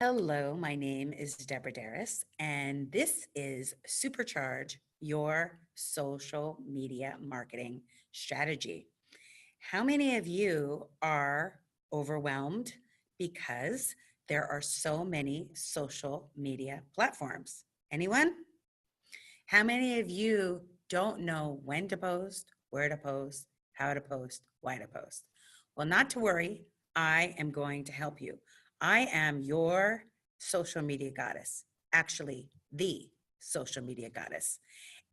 Hello, my name is Deborah Darris, and this is Supercharge, your social media marketing strategy. How many of you are overwhelmed because there are so many social media platforms? Anyone? How many of you don't know when to post, where to post, how to post, why to post? Well, not to worry. I am going to help you. I am your social media goddess, actually, the social media goddess.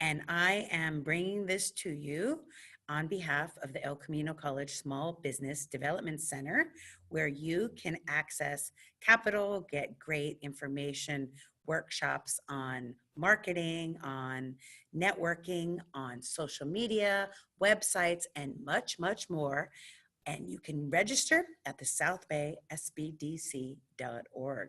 And I am bringing this to you on behalf of the El Camino College Small Business Development Center, where you can access capital, get great information, workshops on marketing, on networking, on social media, websites, and much, much more. And you can register at the southbaysbdc.org.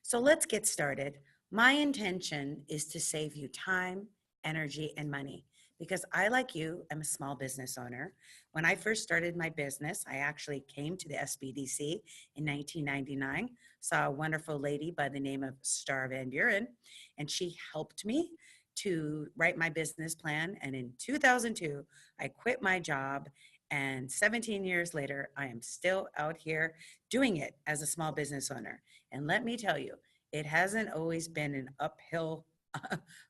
So let's get started. My intention is to save you time, energy, and money because I, like you, am a small business owner. When I first started my business, I actually came to the SBDC in 1999, saw a wonderful lady by the name of Star Van Buren, and she helped me to write my business plan. And in 2002, I quit my job. And 17 years later, I am still out here doing it as a small business owner. And let me tell you, it hasn't always been an uphill,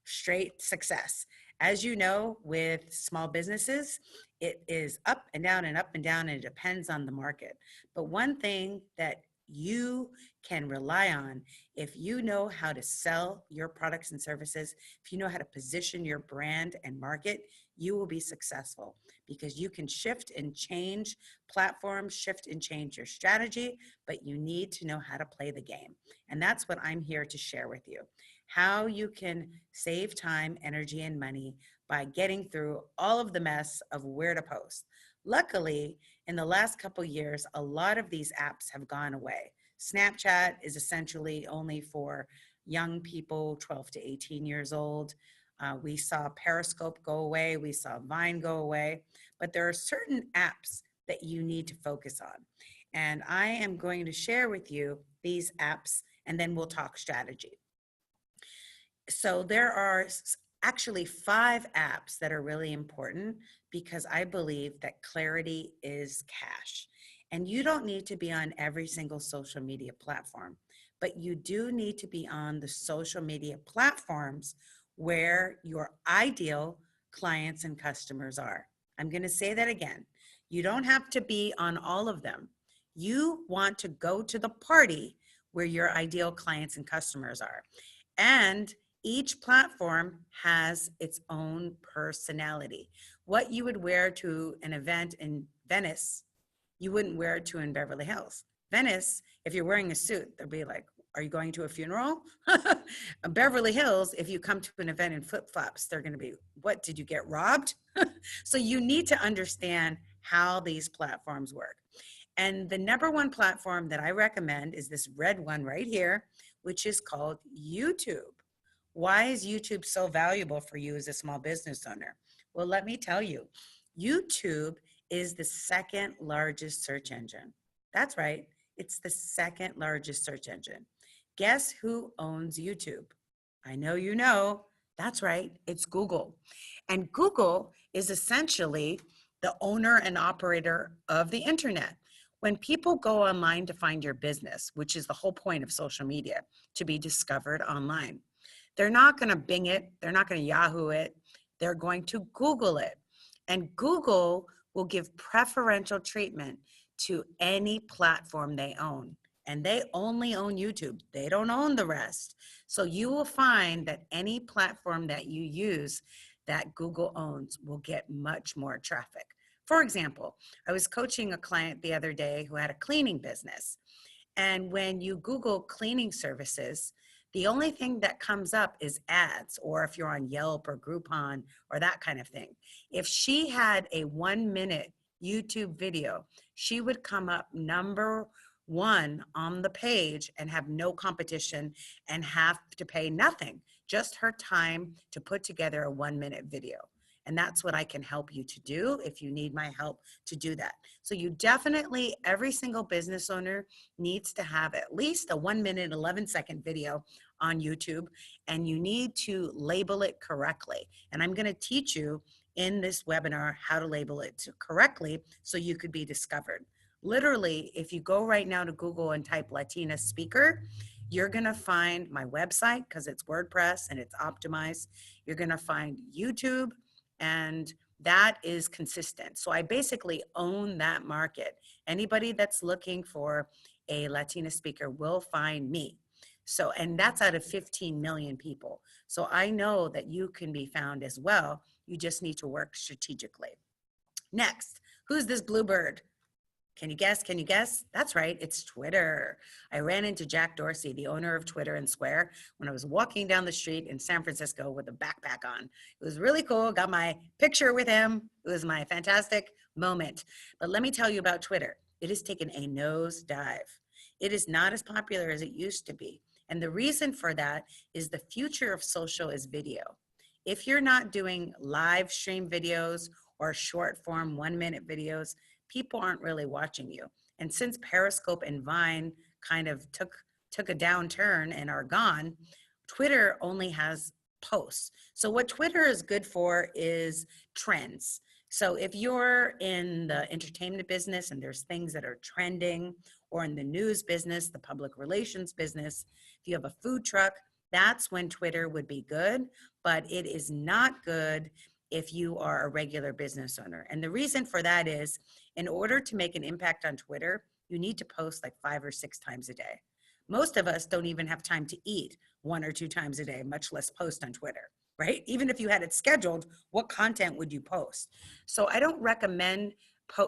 straight success. As you know, with small businesses, it is up and down and up and down, and it depends on the market. But one thing that you can rely on, if you know how to sell your products and services, if you know how to position your brand and market, you will be successful because you can shift and change platforms, shift and change your strategy, but you need to know how to play the game. And that's what I'm here to share with you. How you can save time, energy, and money by getting through all of the mess of where to post. Luckily, in the last couple years, a lot of these apps have gone away. Snapchat is essentially only for young people, 12 to 18 years old. We saw Periscope go away. We saw Vine go away. But there are certain apps that you need to focus on. And I am going to share with you these apps, and then we'll talk strategy. So there are actually 5 apps that are really important because I believe that clarity is cash. And you don't need to be on every single social media platform, but you do need to be on the social media platforms where your ideal clients and customers are. I'm going to say that again. You don't have to be on all of them. You want to go to the party where your ideal clients and customers are. And each platform has its own personality. What you would wear to an event in Venice, you wouldn't wear it to in Beverly Hills. Venice, if you're wearing a suit, they'll be like, are you going to a funeral? Beverly Hills, if you come to an event in flip-flops, they're going to be, what, did you get robbed? So you need to understand how these platforms work. And the number one platform that I recommend is this red one right here, which is called YouTube. Why is YouTube so valuable for you as a small business owner? Well, let me tell you, YouTube is the second largest search engine. That's right. It's the second largest search engine. Guess who owns YouTube? I know you know. That's right. It's Google. And Google is essentially the owner and operator of the internet. When people go online to find your business, which is the whole point of social media, to be discovered online, they're not going to Bing it. They're not going to Yahoo it. They're going to Google it. And Google will give preferential treatment to any platform they own. And they only own YouTube. They don't own the rest. So you will find that any platform that you use that Google owns will get much more traffic. For example, I was coaching a client the other day who had a cleaning business. And when you Google cleaning services, the only thing that comes up is ads, or if you're on Yelp or Groupon or that kind of thing. If she had a 1-minute YouTube video, she would come up number 1 on the page and have no competition and have to pay nothing, just her time to put together a 1-minute video. And that's what I can help you to do if you need my help to do that. So you definitely, every single business owner needs to have at least a 1 minute, 11-second video on YouTube, and you need to label it correctly. And I'm going to teach you in this webinar how to label it correctly so you could be discovered. Literally, if you go right now to Google and type Latina speaker, you're going to find my website because it's WordPress and it's optimized. You're going to find YouTube, and that is consistent. So I basically own that market. Anybody that's looking for a Latina speaker will find me. So, and that's out of 15 million people. So I know that you can be found as well. You just need to work strategically. Next, who's this bluebird? Can you guess? Can you guess? That's right, it's Twitter. I ran into Jack Dorsey, the owner of Twitter and Square, when I was walking down the street in San Francisco with a backpack on. It was really cool, got my picture with him. It was my fantastic moment. But let me tell you about Twitter. It has taken a nosedive. It is not as popular as it used to be. And the reason for that is the future of social is video. If you're not doing live stream videos or short form 1-minute videos, people aren't really watching you. And since Periscope and Vine kind of took a downturn and are gone, Twitter only has posts. So what Twitter is good for is trends. So if you're in the entertainment business and there's things that are trending, or in the news business, the public relations business, if you have a food truck, that's when Twitter would be good, but it is not good if you are a regular business owner. And the reason for that is, in order to make an impact on Twitter, you need to post like 5 or 6 times a day. Most of us don't even have time to eat 1 or 2 times a day, much less post on Twitter, right? Even if you had it scheduled, what content would you post? So I don't recommend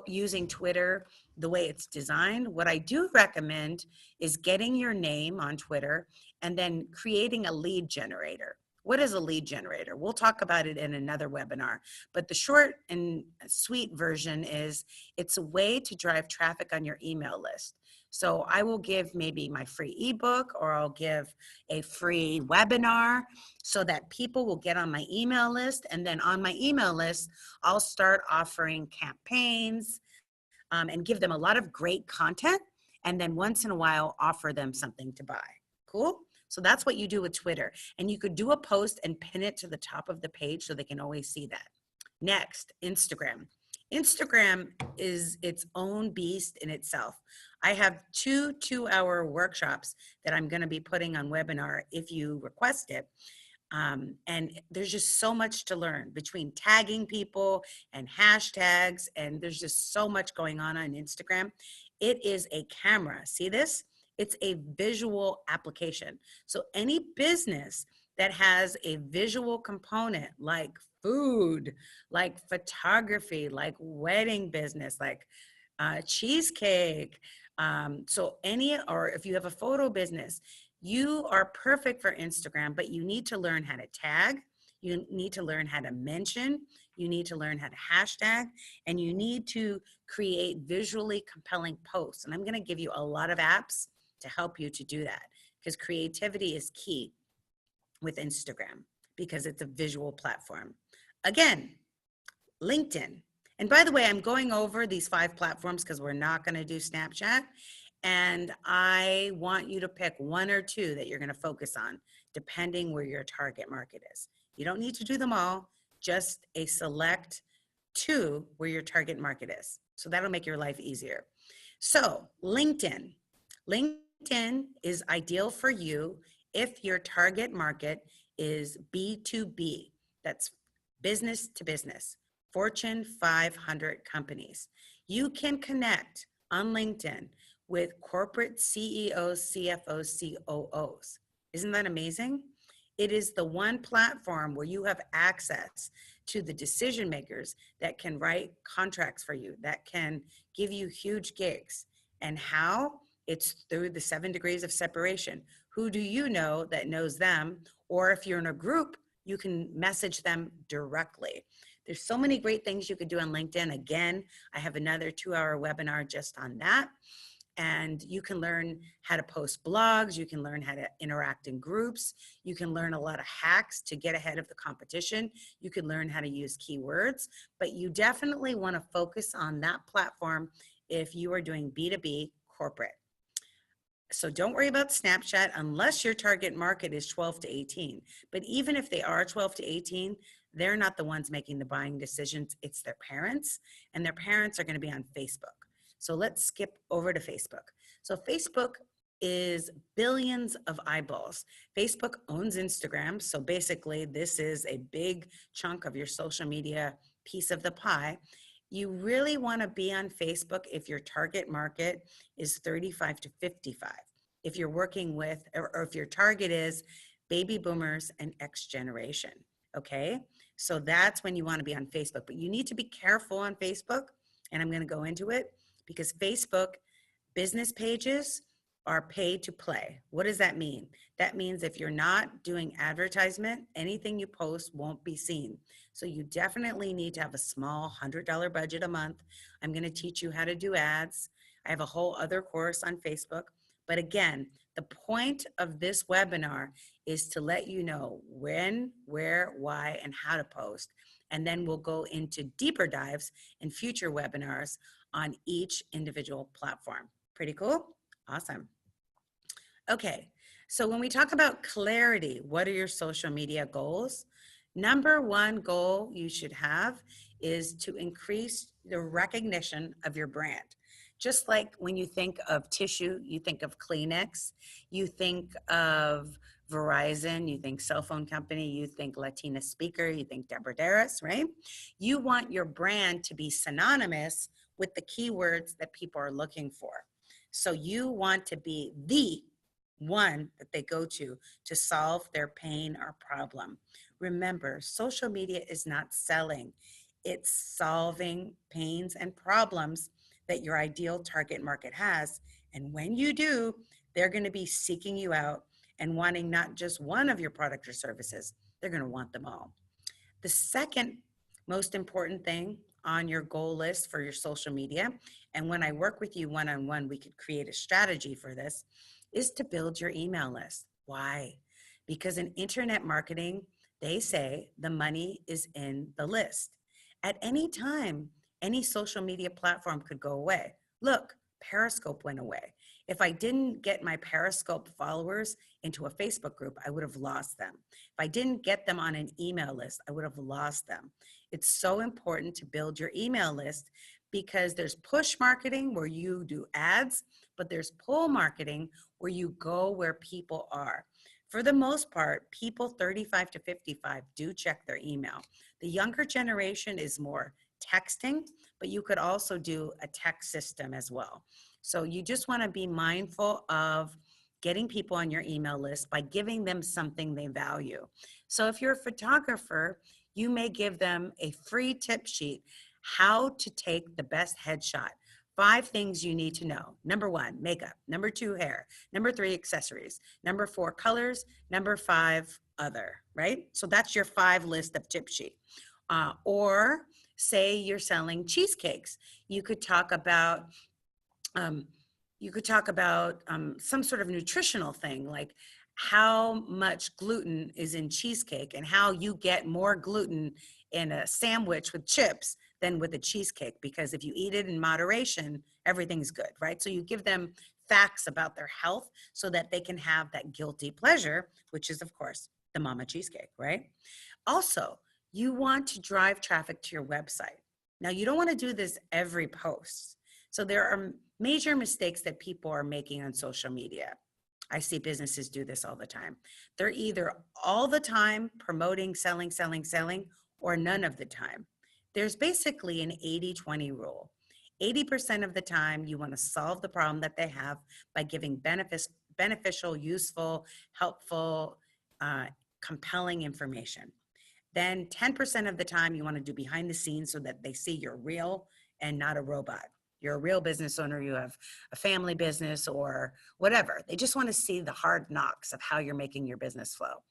using Twitter the way it's designed. What I do recommend is getting your name on Twitter and then creating a lead generator. What is a lead generator? We'll talk about it in another webinar, but the short and sweet version is it's a way to drive traffic on your email list. So I will give maybe my free ebook, or I'll give a free webinar so that people will get on my email list. And then on my email list, I'll start offering campaigns and give them a lot of great content. And then once in a while, offer them something to buy. Cool? So that's what you do with Twitter. And you could do a post and pin it to the top of the page so they can always see that. Next, Instagram. Instagram is its own beast in itself. I have 2 2-hour workshops that I'm going to be putting on webinar if you request it. And there's just so much to learn between tagging people and hashtags. And there's just so much going on Instagram. It is a camera. See this? It's a visual application. So any business that has a visual component like food, like photography, like wedding business, like cheesecake. Or if you have a photo business, you are perfect for Instagram, but you need to learn how to tag. You need to learn how to mention. You need to learn how to hashtag, and you need to create visually compelling posts. And I'm going to give you a lot of apps to help you to do that, because creativity is key with Instagram because it's a visual platform. Again, LinkedIn. And by the way, I'm going over these 5 platforms because we're not going to do Snapchat. And I want you to pick 1 or 2 that you're going to focus on, depending where your target market is. You don't need to do them all, just a select 2 where your target market is. So that'll make your life easier. So LinkedIn. LinkedIn is ideal for you if your target market is B2B. That's business to business, Fortune 500 companies. You can connect on LinkedIn with corporate CEOs, CFOs, COOs. Isn't that amazing? It is the one platform where you have access to the decision makers that can write contracts for you, that can give you huge gigs. And how? It's through the 7 degrees of separation. Who do you know that knows them? Or if you're in a group, you can message them directly. There's so many great things you could do on LinkedIn. Again, I have another 2-hour webinar just on that. And you can learn how to post blogs. You can learn how to interact in groups. You can learn a lot of hacks to get ahead of the competition. You can learn how to use keywords, but you definitely want to focus on that platform if you are doing B2B corporate. So don't worry about Snapchat unless your target market is 12 to 18. But even if they are 12 to 18, they're not the ones making the buying decisions. It's their parents, and their parents are going to be on Facebook. So let's skip over to Facebook. So Facebook is billions of eyeballs. Facebook owns Instagram. So basically, this is a big chunk of your social media piece of the pie. You really want to be on Facebook if your target market is 35 to 55. If you're working with, or if your target is baby boomers and X generation, okay? So that's when you want to be on Facebook. But you need to be careful on Facebook, and I'm going to go into it, because Facebook business pages are paid to play. What does that mean? That means if you're not doing advertisement, anything you post won't be seen. So you definitely need to have a small $100 budget a month. I'm going to teach you how to do ads. I have a whole other course on Facebook. But again, the point of this webinar is to let you know when, where, why, and how to post. And then we'll go into deeper dives in future webinars on each individual platform. Pretty cool? Awesome. Okay, so when we talk about clarity, what are your social media goals? Number one goal you should have is to increase the recognition of your brand. Just like when you think of tissue, you think of Kleenex, you think of Verizon, you think cell phone company, you think Latina speaker, you think Deborah Darris, right? You want your brand to be synonymous with the keywords that people are looking for. So you want to be the one that they go to solve their pain or problem. Remember, social media is not selling. It's solving pains and problems that your ideal target market has. And when you do, they're going to be seeking you out and wanting not just one of your product or services, they're going to want them all. The second most important thing on your goal list for your social media, and when I work with you one-on-one, we could create a strategy for this, is to build your email list. Why? Because in internet marketing, they say the money is in the list. At any time, any social media platform could go away. Look, Periscope went away. If I didn't get my Periscope followers into a Facebook group, I would have lost them. If I didn't get them on an email list, I would have lost them. It's so important to build your email list, because there's push marketing where you do ads, but there's pull marketing where you go where people are. For the most part, people 35 to 55 do check their email. The younger generation is more texting, but you could also do a text system as well. So you just want to be mindful of getting people on your email list by giving them something they value. So if you're a photographer, you may give them a free tip sheet, how to take the best headshot. 5 things you need to know. Number 1, makeup. Number 2, hair. Number 3, accessories. Number 4, colors. Number 5, other, right? So that's your 5 list of tip sheet. Or say you're selling cheesecakes. You could talk about some sort of nutritional thing, like how much gluten is in cheesecake and how you get more gluten in a sandwich with chips than with a cheesecake, because if you eat it in moderation, everything's good, right? So you give them facts about their health so that they can have that guilty pleasure, which is, of course, the mama cheesecake, right? Also, you want to drive traffic to your website. Now, you don't want to do this every post. So there are major mistakes that people are making on social media. I see businesses do this all the time. They're either all the time promoting, selling, or none of the time. There's basically an 80-20 rule. 80% of the time, you want to solve the problem that they have by giving beneficial, useful, helpful, compelling information. Then 10% of the time, you want to do behind the scenes so that they see you're real and not a robot. You're a real business owner, you have a family business or whatever. They just want to see the hard knocks of how you're making your business flow.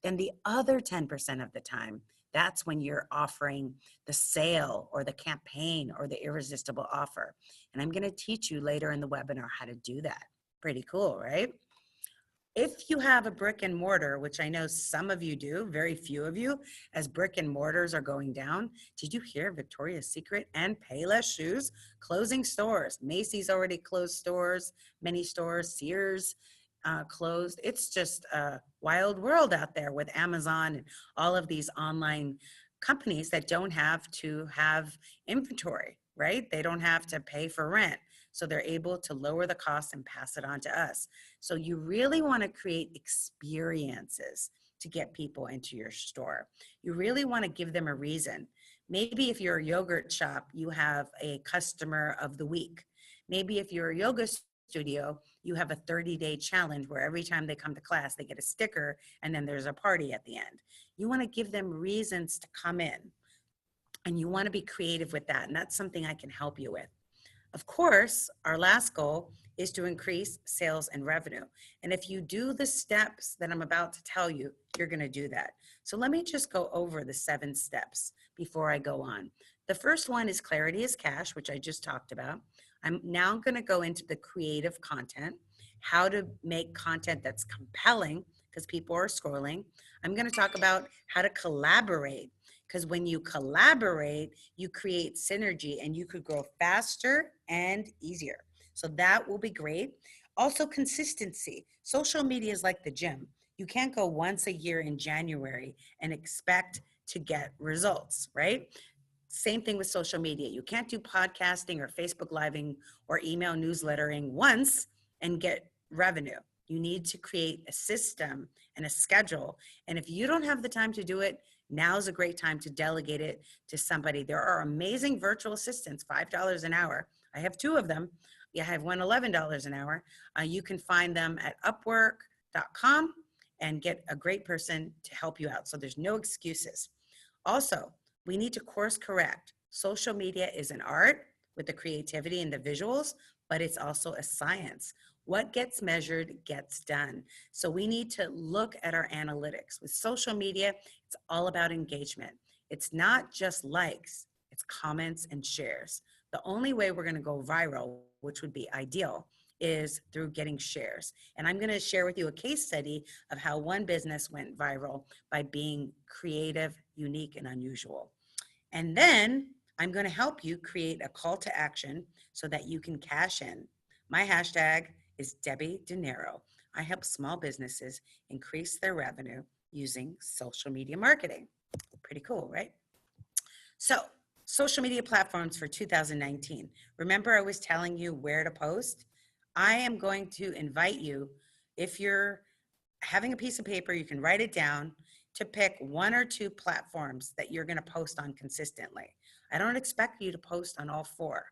Then the other 10% of the time, That's when you're offering the sale or the campaign or the irresistible offer. And I'm going to teach you later in the webinar how to do that. Pretty cool, right? If you have a brick and mortar, which I know some of you do, very few of you, as brick and mortars are going down, did you hear Victoria's Secret and Payless Shoes closing stores? Macy's already closed stores, many stores, Sears closed. It's just a wild world out there with Amazon and all of these online companies that don't have to have inventory, right? They don't have to pay for rent. So they're able to lower the cost and pass it on to us. So you really want to create experiences to get people into your store. You really want to give them a reason. Maybe if you're a yogurt shop, you have a customer of the week. Maybe if you're a yoga studio, you have a 30-day challenge where every time they come to class, they get a sticker and then there's a party at the end. You want to give them reasons to come in, and you want to be creative with that. And that's something I can help you with. Of course, our last goal is to increase sales and revenue. And if you do the steps that I'm about to tell you, you're going to do that. So let me just go over the 7 steps before I go on. The first one is clarity is cash, which I just talked about. I'm now going to go into the creative content, how to make content that's compelling because people are scrolling. I'm going to talk about how to collaborate, because when you collaborate, you create synergy and you could grow faster and easier. So that will be great. Also, consistency. Social media is like the gym. You can't go once a year in January and expect to get results, right? Same thing with social media. You can't do podcasting or Facebook living or email newslettering once and get revenue. You need to create a system and a schedule. And if you don't have the time to do it, now's a great time to delegate it to somebody. There are amazing virtual assistants, $5 an hour. I have 2 of them. Yeah, I have one $11 an hour. You can find them at upwork.com and get a great person to help you out. So there's no excuses. Also, we need to course correct. Social media is an art with the creativity and the visuals, but it's also a science. What gets measured gets done. So we need to look at our analytics. With social media, it's all about engagement. It's not just likes, it's comments and shares. The only way we're going to go viral, which would be ideal, is through getting shares. And I'm going to share with you a case study of how one business went viral by being creative, unique, and unusual. And then I'm going to help you create a call to action so that you can cash in. My hashtag is Debbie Dinero. I help small businesses increase their revenue using social media marketing. Pretty cool, right? So, social media platforms for 2019. Remember, I was telling you where to post? I am going to invite you, if you're having a piece of paper, you can write it down, to pick 1 or 2 platforms that you're going to post on consistently. I don't expect you to post on all 4.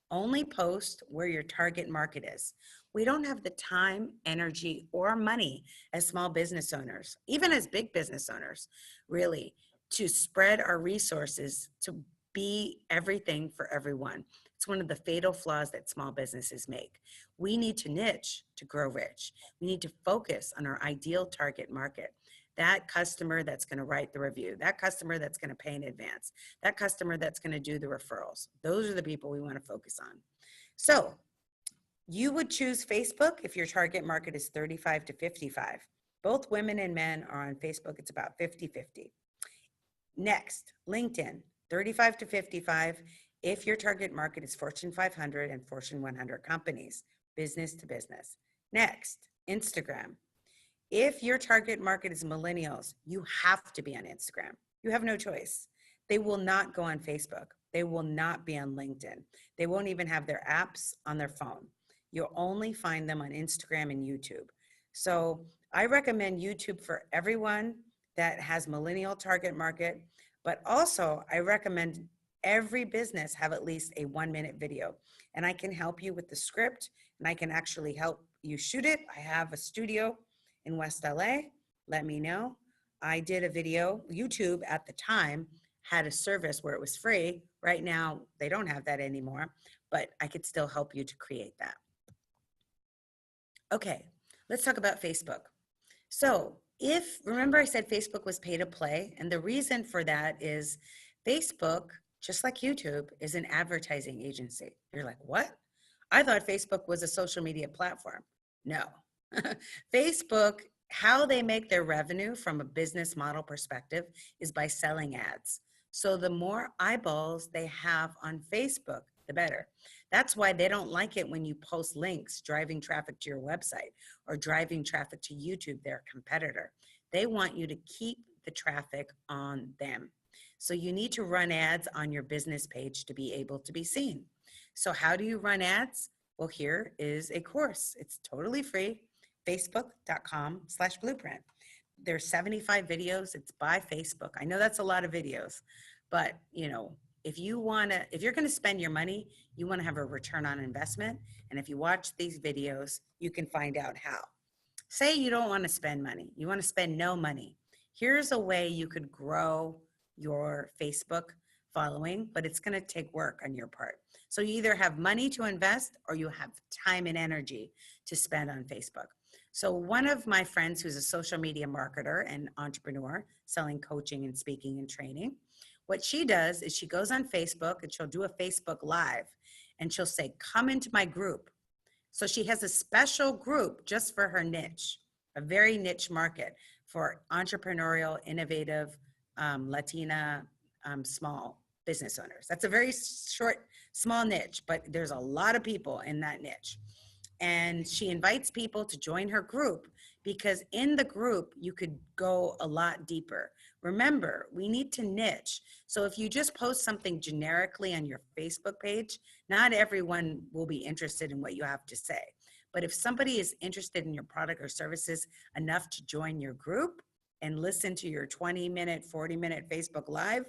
Only post where your target market is. We don't have the time, energy, or money as small business owners, even as big business owners, really, to spread our resources to be everything for everyone. It's one of the fatal flaws that small businesses make. We need to niche to grow rich. We need to focus on our ideal target market. That customer that's going to write the review, that customer that's going to pay in advance, that customer that's going to do the referrals. Those are the people we want to focus on. So you would choose Facebook if your target market is 35 to 55. Both women and men are on Facebook. It's about 50-50. Next, LinkedIn, 35 to 55. If your target market is Fortune 500 and Fortune 100 companies, business to business. Next, Instagram. If your target market is millennials, you have to be on Instagram. You have no choice. They will not go on Facebook. They will not be on LinkedIn. They won't even have their apps on their phone. You'll only find them on Instagram and YouTube. So I recommend YouTube for everyone that has millennial target market, but also I recommend every business have at least a 1-minute video. And I can help you with the script, and I can actually help you shoot it. I have a studio in West LA, let me know. I did a video. YouTube at the time had a service where it was free. Right now, they don't have that anymore, but I could still help you to create that. Okay, let's talk about Facebook. So Remember I said Facebook was pay to play, and the reason for that is Facebook, just like YouTube, is an advertising agency. You're like, what? I thought Facebook was a social media platform. No. Facebook, how they make their revenue from a business model perspective is by selling ads. So the more eyeballs they have on Facebook, the better. That's why they don't like it when you post links driving traffic to your website or driving traffic to YouTube, their competitor. They want you to keep the traffic on them. So you need to run ads on your business page to be able to be seen. So how do you run ads? Well, here is a course. It's totally free, facebook.com/blueprint. There's 75 videos. It's by Facebook. I know that's a lot of videos, but if you're going to spend your money, you want to have a return on investment. And if you watch these videos, you can find out how. Say you don't want to spend money. You want to spend no money. Here's a way you could grow your Facebook following, but it's going to take work on your part. So you either have money to invest or you have time and energy to spend on Facebook. So one of my friends who's a social media marketer and entrepreneur selling coaching and speaking and training, what she does is she goes on Facebook and she'll do a Facebook Live and she'll say, come into my group. So she has a special group just for her niche, a very niche market for entrepreneurial, innovative, Latina, small business owners. That's a very short, small niche, but there's a lot of people in that niche. And she invites people to join her group because in the group, you could go a lot deeper. Remember, we need to niche. So if you just post something generically on your Facebook page, not everyone will be interested in what you have to say. But if somebody is interested in your product or services enough to join your group and listen to your 20-minute, 40-minute Facebook Live,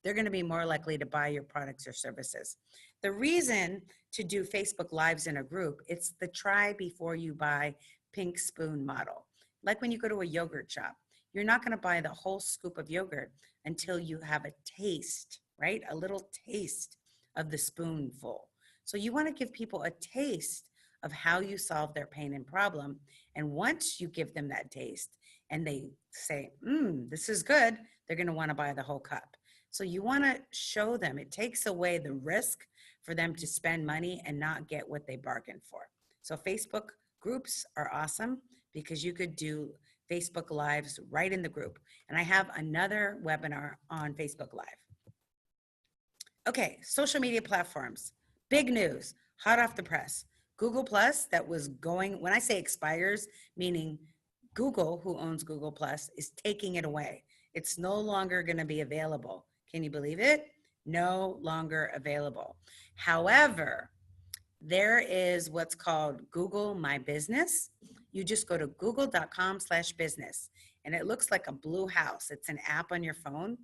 they're going to be more likely to buy your products or services. The reason to do Facebook Lives in a group, it's the try before you buy pink spoon model. Like when you go to a yogurt shop, you're not going to buy the whole scoop of yogurt until you have a taste, right? A little taste of the spoonful. So you want to give people a taste of how you solve their pain and problem. And once you give them that taste and they say, this is good, they're going to want to buy the whole cup. So you want to show them, it takes away the risk for them to spend money and not get what they bargained for. So Facebook groups are awesome because you could do Facebook Lives right in the group. And I have another webinar on Facebook Live. Okay, social media platforms. Big news, hot off the press. Google Plus, that was going, when I say expires, meaning Google, who owns Google Plus, is taking it away. It's no longer going to be available. Can you believe it? No longer available. However, there is what's called Google My Business. You just go to google.com/business and it looks like a blue house. It's an app on your phone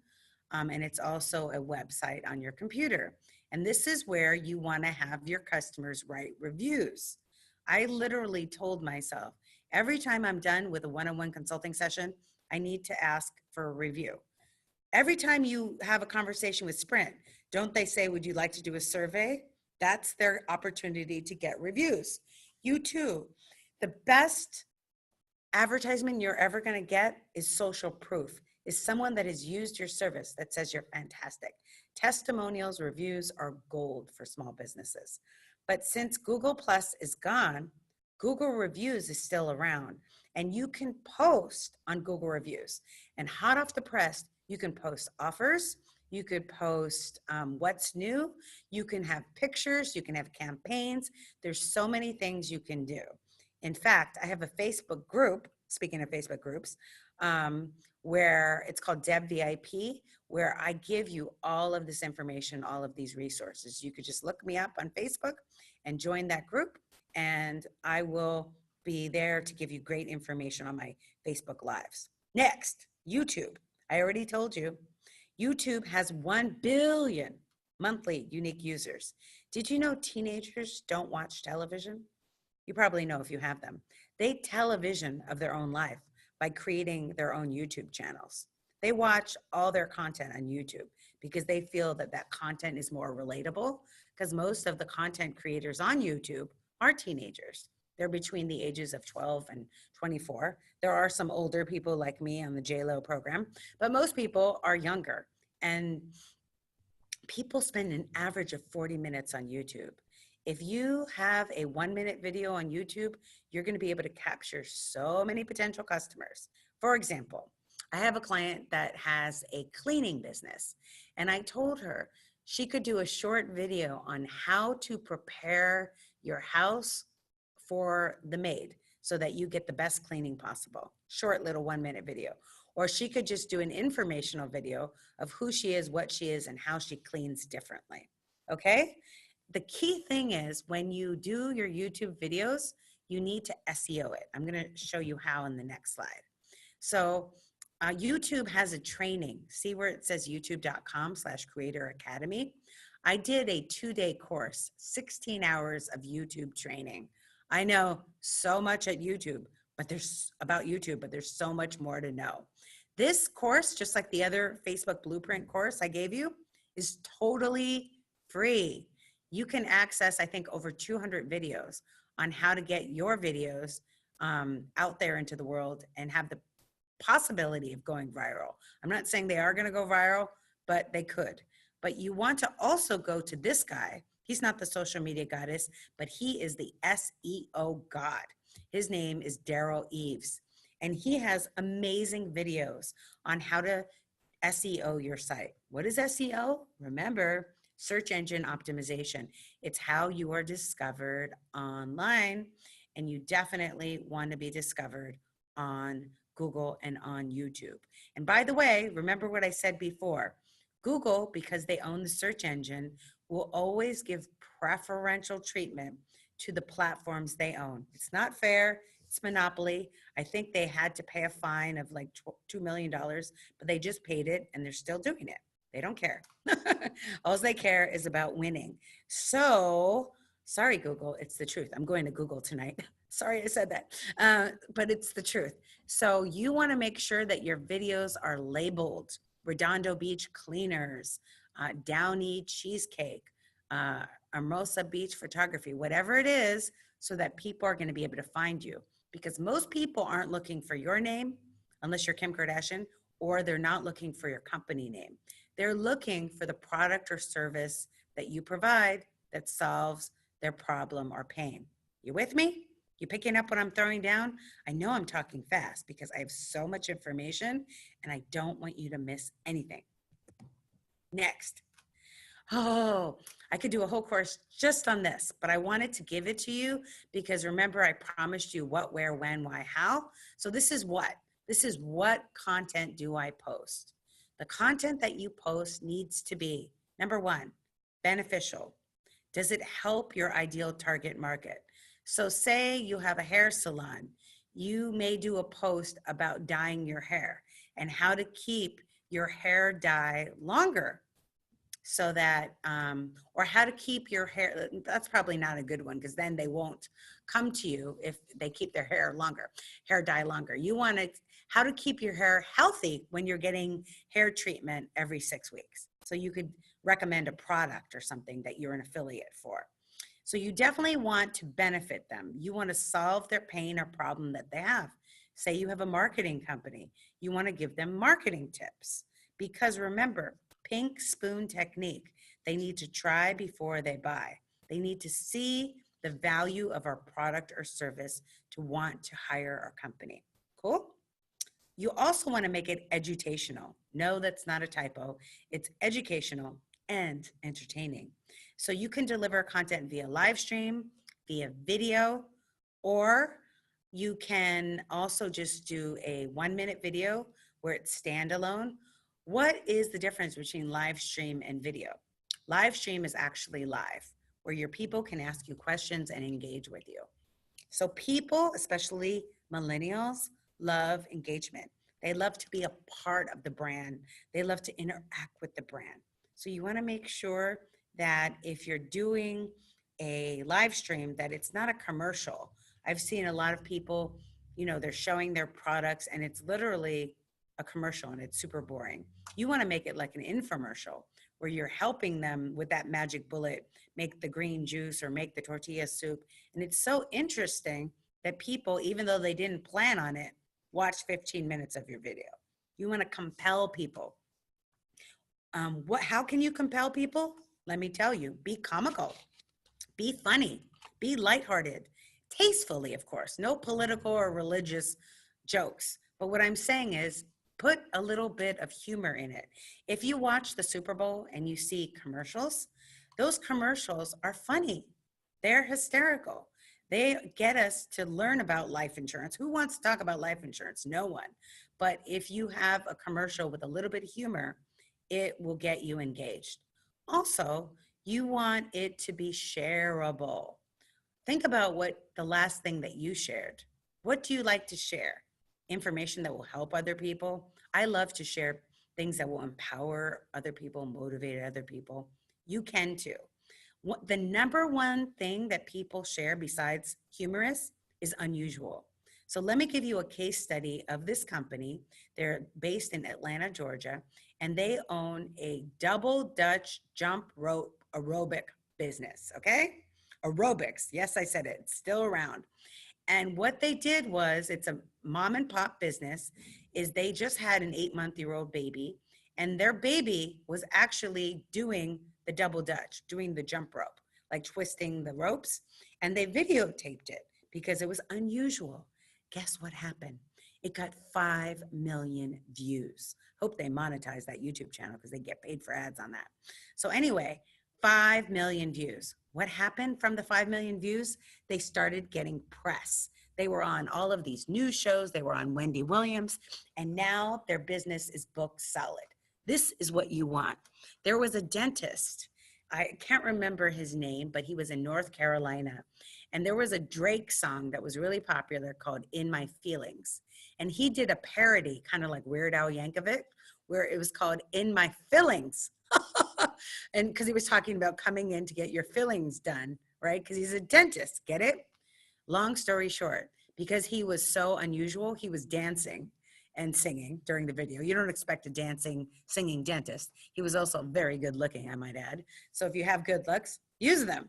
and it's also a website on your computer. And this is where you want to have your customers write reviews. I literally told myself, every time I'm done with a one-on-one consulting session, I need to ask for a review. Every time you have a conversation with Sprint, don't they say, would you like to do a survey? That's their opportunity to get reviews. You too. The best advertisement you're ever going to get is social proof, is someone that has used your service that says you're fantastic. Testimonials, reviews are gold for small businesses. But since Google Plus is gone, Google Reviews is still around and you can post on Google Reviews. And hot off the press, you can post offers, you could post what's new, you can have pictures, you can have campaigns. There's so many things you can do. In fact, I have a Facebook group, speaking of Facebook groups, where it's called Deb VIP, where I give you all of this information, all of these resources. You could just look me up on Facebook and join that group, and I will be there to give you great information on my Facebook Lives. Next, YouTube. I already told you, YouTube has 1 billion monthly unique users. Did you know teenagers don't watch television? You probably know if you have them. They television of their own life by creating their own YouTube channels. They watch all their content on YouTube because they feel that that content is more relatable, because most of the content creators on YouTube are teenagers. They're between the ages of 12 and 24. There are some older people like me on the JLo program, but most people are younger. And people spend an average of 40 minutes on YouTube. If you have a 1 minute video on YouTube, you're going to be able to capture so many potential customers. For example, I have a client that has a cleaning business, and I told her she could do a short video on how to prepare your house for the maid so that you get the best cleaning possible. Short little 1 minute video. Or she could just do an informational video of who she is, what she is, and how she cleans differently. Okay? The key thing is when you do your YouTube videos, you need to SEO it. I'm going to show you how in the next slide. So YouTube has a training. See where it says youtube.com/creator academy. I did a 2-day course, 16 hours of YouTube training. I know so much at YouTube, but there's so much more to know. This course, just like the other Facebook Blueprint course I gave you, is totally free. You can access, I think, over 200 videos on how to get your videos out there into the world and have the possibility of going viral. I'm not saying they are going to go viral, but they could. But you want to also go to this guy. He's not the social media goddess, but he is the SEO god. His name is Daryl Eves, and he has amazing videos on how to SEO your site. What is SEO? Remember, search engine optimization. It's how you are discovered online, and you definitely want to be discovered on Google and on YouTube. And by the way, remember what I said before. Google, because they own the search engine, will always give preferential treatment to the platforms they own. It's not fair. It's monopoly. I think they had to pay a fine of like $2 million, but they just paid it and they're still doing it. They don't care. All they care is about winning. So, sorry, Google, it's the truth. I'm going to Google tonight. Sorry I said that, but it's the truth. So you want to make sure that your videos are labeled Redondo Beach Cleaners, Downey Cheesecake, Hermosa Beach Photography, whatever it is, so that people are going to be able to find you. Because most people aren't looking for your name, unless you're Kim Kardashian, or they're not looking for your company name. They're looking for the product or service that you provide that solves their problem or pain. You with me? You picking up what I'm throwing down? I know I'm talking fast because I have so much information and I don't want you to miss anything. Next. Oh, I could do a whole course just on this, but I wanted to give it to you because remember I promised you what, where, when, why, how. So this is what content do I post? The content that you post needs to be, number one, beneficial. Does it help your ideal target market? So say you have a hair salon, you may do a post about dyeing your hair and how to keep your hair dye longer so that, or how to keep your hair, that's probably not a good one because then they won't come to you if they keep their hair dye longer. You want to, how to keep your hair healthy when you're getting hair treatment every 6 weeks. So you could recommend a product or something that you're an affiliate for. So you definitely want to benefit them. You want to solve their pain or problem that they have. Say you have a marketing company. You want to give them marketing tips because remember, pink spoon technique. They need to try before they buy. They need to see the value of our product or service to want to hire our company. Cool? You also want to make it edutational. No, that's not a typo. It's educational and entertaining. So you can deliver content via live stream, via video, or you can also just do a 1-minute video where it's standalone. What is the difference between live stream and video? Live stream is actually live, where your people can ask you questions and engage with you. So people, especially millennials, love engagement. They love to be a part of the brand. They love to interact with the brand. So you want to make sure that if you're doing a live stream, that it's not a commercial. I've seen a lot of people, they're showing their products and it's literally a commercial and it's super boring. You want to make it like an infomercial where you're helping them with that magic bullet, make the green juice or make the tortilla soup. And it's so interesting that people, even though they didn't plan on it, watch 15 minutes of your video. You want to compel people. How can you compel people? Let me tell you, be comical, be funny, be lighthearted, tastefully, of course, no political or religious jokes. But what I'm saying is put a little bit of humor in it. If you watch the Super Bowl and you see commercials, those commercials are funny. They're hysterical. They get us to learn about life insurance. Who wants to talk about life insurance? No one. But if you have a commercial with a little bit of humor, it will get you engaged. Also, you want it to be shareable. Think about what the last thing that you shared. What do you like to share? Information that will help other people. I love to share things that will empower other people, motivate other people. You can too. The number one thing that people share besides humorous is unusual. So let me give you a case study of this company. They're based in Atlanta, Georgia, and they own a double Dutch jump rope aerobic business, okay? Aerobics, yes, I said it, it's still around. And what they did was, it's a mom and pop business, is they just had an 8-month-old baby, and their baby was actually doing the double Dutch, doing the jump rope, like twisting the ropes. And they videotaped it because it was unusual. Guess what happened? It got 5 million views. Hope they monetize that YouTube channel because they get paid for ads on that. So anyway, 5 million views. What happened from the 5 million views? They started getting press. They were on all of these news shows. They were on Wendy Williams, and now their business is booked solid. This is what you want. There was a dentist. I can't remember his name, but he was in North Carolina. And there was a Drake song that was really popular called In My Feelings. And he did a parody, kind of like Weird Al Yankovic, where it was called In My Fillings. And because he was talking about coming in to get your fillings done, right? Because he's a dentist, get it? Long story short, because he was so unusual, he was dancing and singing during the video. You don't expect a dancing, singing dentist. He was also very good looking, I might add. So if you have good looks, use them.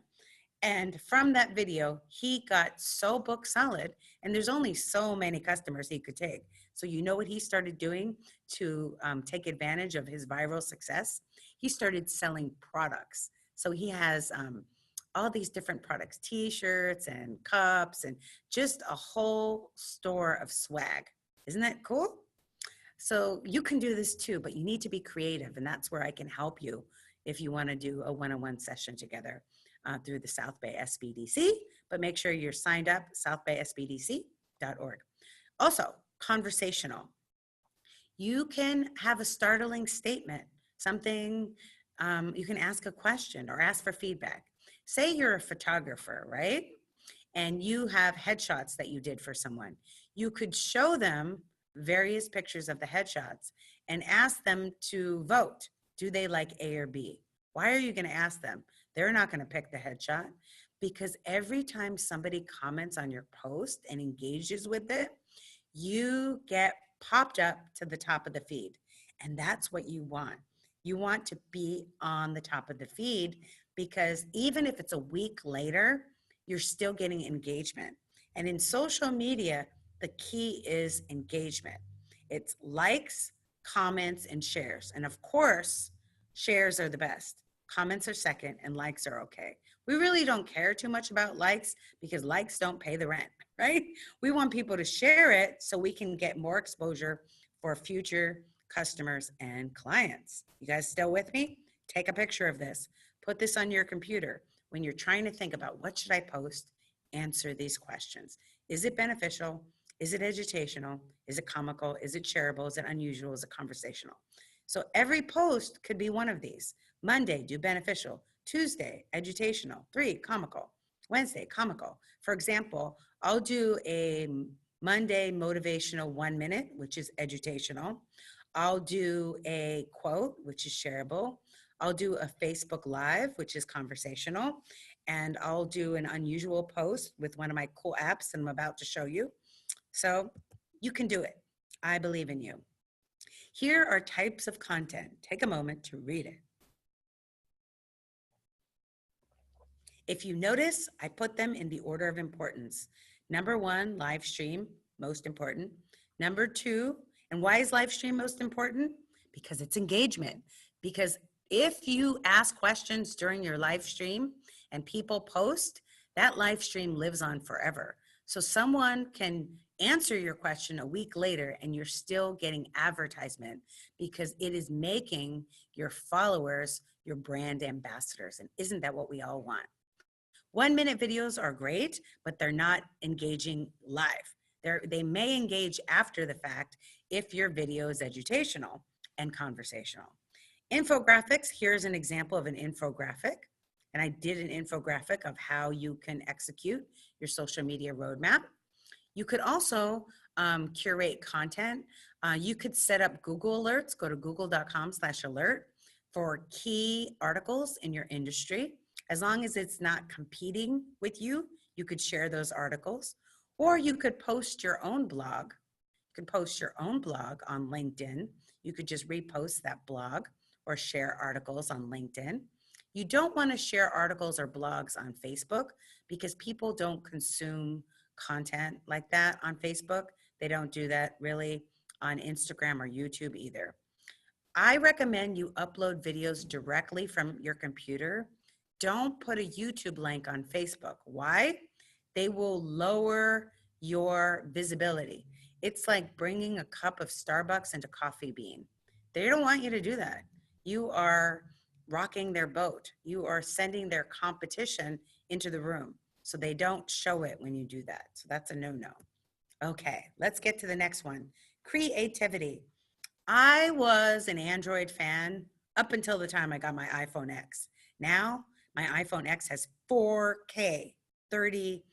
And from that video, he got so book solid, and there's only so many customers he could take. So you know what he started doing to take advantage of his viral success? He started selling products. So he has all these different products, t-shirts and cups and just a whole store of swag. Isn't that cool? So you can do this too, but you need to be creative, and that's where I can help you if you want to do a one-on-one session together through the South Bay SBDC, but make sure you're signed up, southbaysbdc.org. Also, conversational. You can have a startling statement, something, you can ask a question or ask for feedback. Say you're a photographer, right? And you have headshots that you did for someone. You could show them various pictures of the headshots and ask them to vote. Do they like A or B? Why are you going to ask them? They're not going to pick the headshot, because every time somebody comments on your post and engages with it, you get popped up to the top of the feed. And that's what you want. You want to be on the top of the feed, because even if it's a week later, you're still getting engagement. And in social media, the key is engagement. It's likes, comments, and shares. And of course, shares are the best. Comments are second, and likes are okay. We really don't care too much about likes, because likes don't pay the rent, right? We want people to share it so we can get more exposure for future customers and clients. You guys still with me? Take a picture of this. Put this on your computer. When you're trying to think about what should I post, answer these questions. Is it beneficial? Is it educational? Is it comical? Is it shareable? Is it unusual? Is it conversational? So every post could be one of these. Monday, do beneficial. Tuesday, educational. 3, comical. Wednesday, comical. For example, I'll do a Monday motivational 1 minute, which is educational. I'll do a quote, which is shareable. I'll do a Facebook Live, which is conversational. And I'll do an unusual post with one of my cool apps that I'm about to show you. So you can do it. I believe in you. Here are types of content. Take a moment to read it. If you notice, I put them in the order of importance. Number one, live stream, most important. Number two, and why is live stream most important? Because it's engagement. Because if you ask questions during your live stream and people post, that live stream lives on forever. So someone can answer your question a week later and you're still getting advertisement because it is making your followers your brand ambassadors. And isn't that what we all want? 1 minute videos are great, but they're not engaging live. They may engage after the fact if your video is educational and conversational. Infographics, here's an example of an infographic. And I did an infographic of how you can execute your social media roadmap. You could also curate content. You could set up Google alerts. Go to google.com/alert for key articles in your industry. As long as it's not competing with you, you could share those articles. Or you could post your own blog. You could post your own blog on LinkedIn. You could just repost that blog or share articles on LinkedIn. You don't want to share articles or blogs on Facebook because people don't consume content like that on Facebook. They don't do that really on Instagram or YouTube either. I recommend you upload videos directly from your computer. Don't put a YouTube link on Facebook. Why? They will lower your visibility. It's like bringing a cup of Starbucks into Coffee Bean. They don't want you to do that. You are rocking their boat. You are sending their competition into the room. So they don't show it when you do that. So that's a no-no. Okay, let's get to the next one. Creativity. I was an Android fan up until the time I got my iPhone X. Now, my iPhone X has 4K 30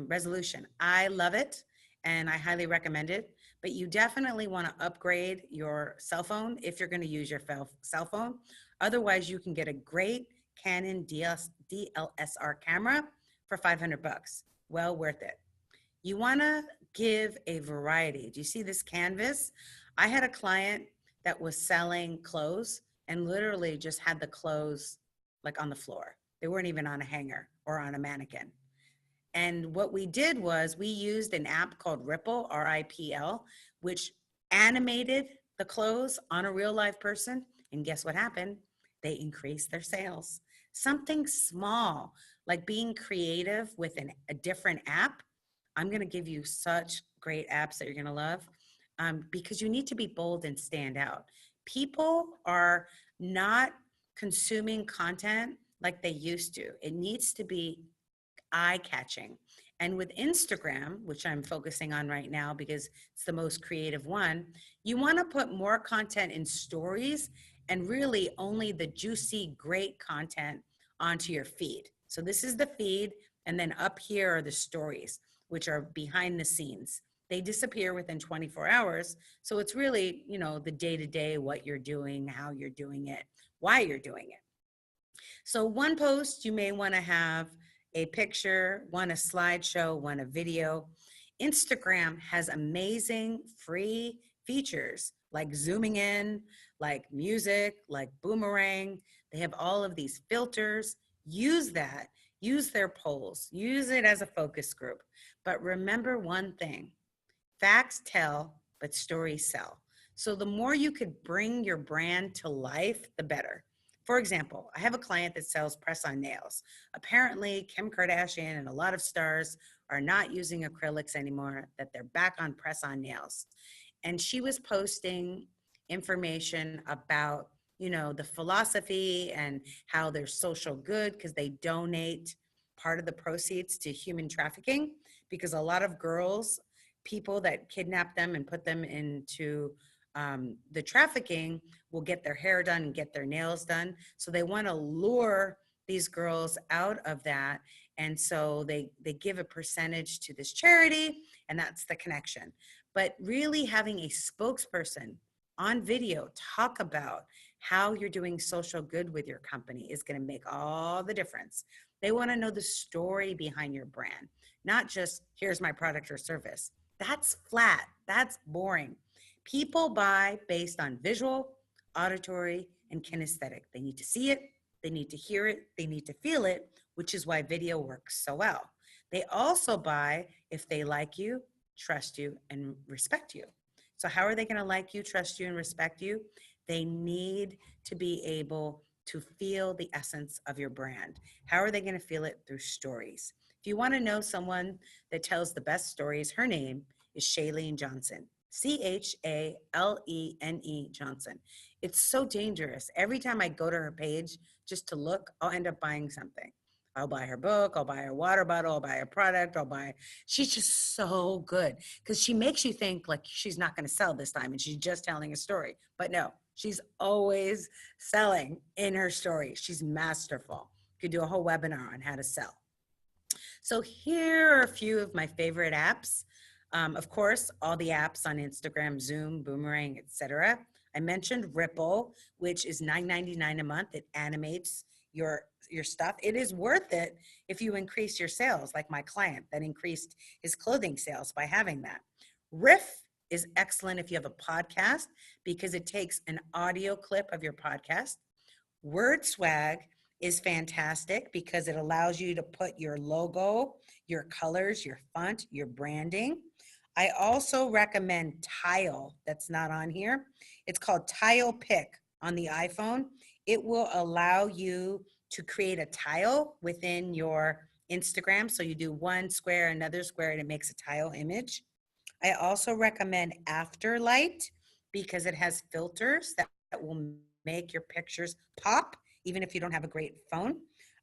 resolution. I love it and I highly recommend it, but you definitely want to upgrade your cell phone if you're going to use your cell phone. Otherwise, you can get a great Canon DSLR camera for $500. Well worth it. You want to give a variety. Do you see this canvas? I had a client that was selling clothes and literally just had the clothes like on the floor. They weren't even on a hanger or on a mannequin. And what we did was we used an app called Ripple, RIPL, which animated the clothes on a real live person. And guess what happened? They increased their sales. Something small, like being creative with a different app. I'm going to give you such great apps that you're going to love because you need to be bold and stand out. People are not consuming content like they used to. It needs to be eye-catching. And with Instagram, which I'm focusing on right now because it's the most creative one, you want to put more content in stories and really only the juicy, great content onto your feed. So this is the feed, and then up here are the stories, which are behind the scenes. They disappear within 24 hours. So it's really, the day-to-day, what you're doing, how you're doing it, why you're doing it. So one post, you may want to have a picture, one a slideshow, one a video. Instagram has amazing free features like zooming in, like music, like boomerang. They have all of these filters. Use that. Use their polls. Use it as a focus group. But remember one thing, facts tell, but stories sell. So the more you could bring your brand to life, the better. For example, I have a client that sells press-on nails. Apparently, Kim Kardashian and a lot of stars are not using acrylics anymore, that they're back on press-on nails. And she was posting information about, the philosophy and how they're social good because they donate part of the proceeds to human trafficking because a lot of girls, people that kidnap them and put them into the trafficking will get their hair done and get their nails done. So they want to lure these girls out of that. And so they give a percentage to this charity, and that's the connection. But really having a spokesperson on video talk about how you're doing social good with your company is going to make all the difference. They want to know the story behind your brand, not just here's my product or service. That's flat. That's boring. People buy based on visual, auditory, and kinesthetic. They need to see it, they need to hear it, they need to feel it, which is why video works so well. They also buy if they like you, trust you, and respect you. So, how are they going to like you, trust you, and respect you? They need to be able to feel the essence of your brand. How are they going to feel it? Through stories. If you want to know someone that tells the best stories, her name is Shailene Johnson. Chalene Johnson. It's so dangerous. Every time I go to her page just to look, I'll end up buying something. I'll buy her book, I'll buy her water bottle, I'll buy her product, she's just so good because she makes you think like she's not going to sell this time and she's just telling a story. But no, she's always selling in her story. She's masterful. You could do a whole webinar on how to sell. So here are a few of my favorite apps. Of course, all the apps on Instagram, Zoom, Boomerang, etc. I mentioned Ripple, which is $9.99 a month. It animates your stuff. It is worth it if you increase your sales, like my client that increased his clothing sales by having that. Riff is excellent if you have a podcast because it takes an audio clip of your podcast. Word Swag is fantastic because it allows you to put your logo, your colors, your font, your branding. I also recommend Tile, that's not on here. It's called Tile Pick on the iPhone. It will allow you to create a tile within your Instagram. So you do one square, another square, and it makes a tile image. I also recommend Afterlight because it has filters that will make your pictures pop, even if you don't have a great phone.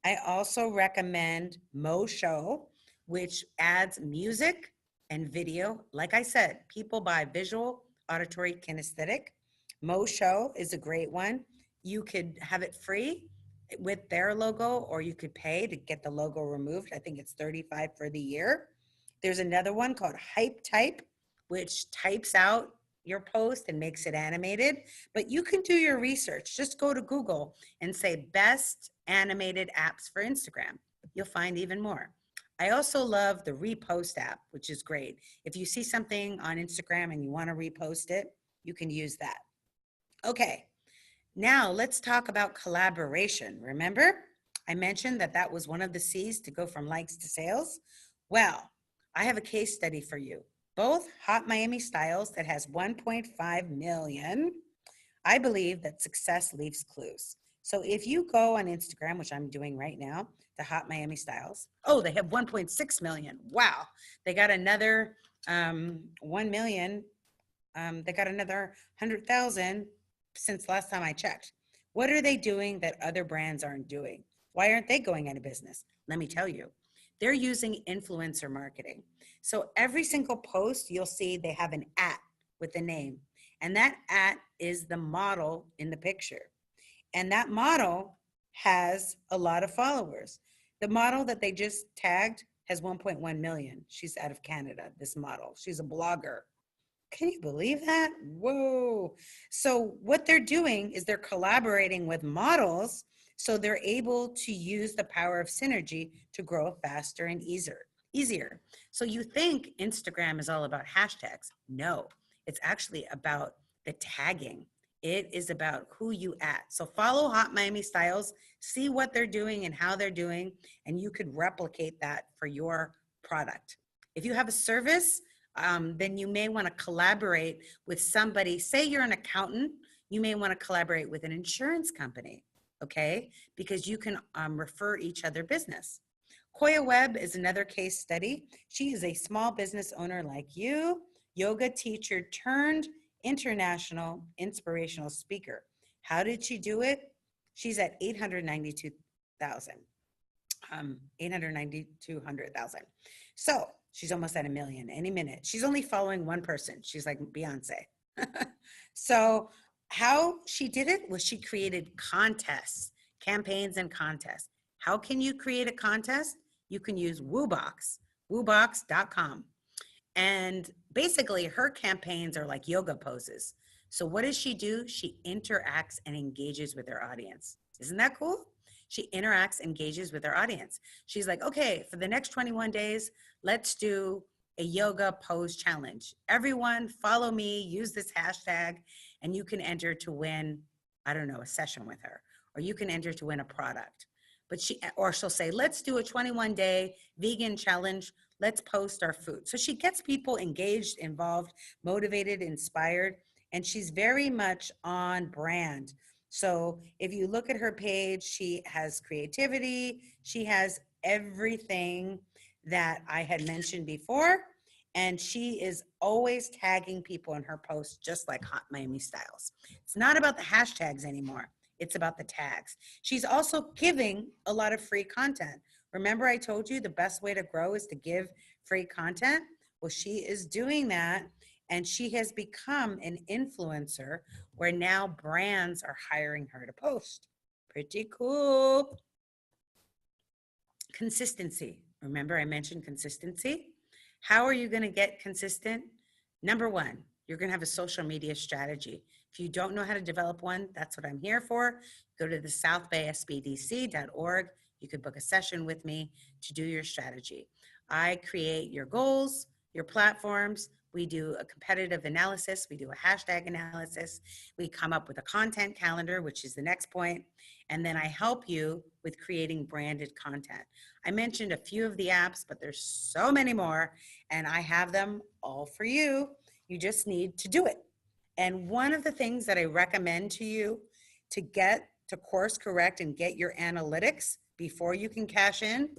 I also recommend Moshow, which adds music and video. Like I said, people buy visual, auditory, kinesthetic. Moshow is a great one. You could have it free with their logo, or you could pay to get the logo removed. I think it's $35 for the year. There's another one called Hype Type, which types out your post and makes it animated. But you can do your research. Just go to Google and say best animated apps for Instagram. You'll find even more. I also love the repost app, which is great. If you see something on Instagram and you want to repost it, you can use that. Okay, now let's talk about collaboration. Remember, I mentioned that that was one of the C's to go from likes to sales. Well, I have a case study for you. Both Hot Miami Styles that has 1.5 million. I believe that success leaves clues. So if you go on Instagram, which I'm doing right now, the Hot Miami Styles, oh, they have 1.6 million. Wow. They got another 1 million. They got another 100,000 since last time I checked. What are they doing that other brands aren't doing? Why aren't they going out of business? Let me tell you. They're using influencer marketing. So every single post, you'll see they have an @ with the name. And that @ is the model in the picture. And that model has a lot of followers. The model that they just tagged has 1.1 million. She's out of Canada, this model. She's a blogger. Can you believe that? Whoa. So what they're doing is they're collaborating with models so they're able to use the power of synergy to grow faster and easier. So you think Instagram is all about hashtags. No, it's actually about the tagging. It is about who you at. So follow Hot Miami Styles, see what they're doing and how they're doing, and you could replicate that for your product. If you have a service, then you may want to collaborate with somebody. Say you're an accountant, you may want to collaborate with an insurance company, okay? Because you can refer each other business. Koya Webb is another case study. She is a small business owner like you, yoga teacher turned international inspirational speaker. How did she do it? She's at 892,000, 892,000. So she's almost at 1 million any minute. She's only following one person. She's like Beyonce. So how she did it was she created contests, campaigns and contests. How can you create a contest? You can use WooBox, woobox.com. And basically her campaigns are like yoga poses. So what does she do? She interacts and engages with her audience. Isn't that cool? She interacts, engages with her audience. She's like, okay, for the next 21 days, let's do a yoga pose challenge. Everyone follow me, use this hashtag, and you can enter to win, I don't know, a session with her, or you can enter to win a product. but or she'll say, let's do a 21-day vegan challenge. Let's post our food. So she gets people engaged, involved, motivated, inspired, and she's very much on brand. So if you look at her page, she has creativity. She has everything that I had mentioned before. And she is always tagging people in her posts, just like Hot Miami Styles. It's not about the hashtags anymore. It's about the tags. She's also giving a lot of free content. Remember, I told you the best way to grow is to give free content? Well, she is doing that, and she has become an influencer where now brands are hiring her to post. Pretty cool. Consistency. Remember, I mentioned consistency. How are you going to get consistent? Number one, you're going to have a social media strategy. If you don't know how to develop one, that's what I'm here for. Go to the southbaysbdc.org. You could book a session with me to do your strategy. I create your goals, your platforms. We do a competitive analysis. We do a hashtag analysis. We come up with a content calendar, which is the next point. And then I help you with creating branded content. I mentioned a few of the apps, but there's so many more, and I have them all for you. You just need to do it. And one of the things that I recommend to you to get to course correct and get your analytics before you can cash in